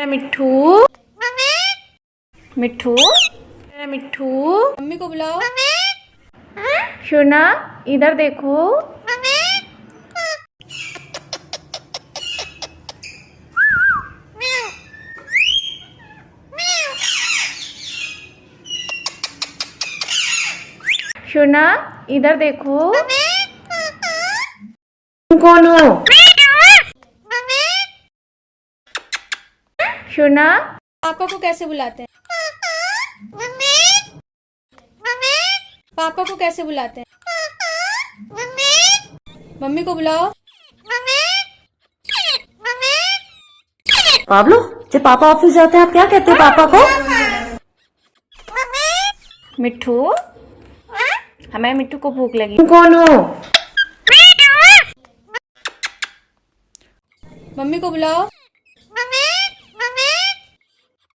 मिट्ठू मिट्ठू मिट्ठू, mummy को बुलाओ। सोना इधर देखो। सोना इधर देखो। तुम कौन हो? सोना पापा को कैसे बुलाते हैं? पापा को कैसे बुलाते हैं? मम्मी को बुलाओ। पाब्लो, जब पापा ऑफिस जाते हैं आप क्या कहते हैं पापा को? मिट्ठू, हमें मिट्टू को भूख लगी। तुम कौन हो? मम्मी को बुलाओ।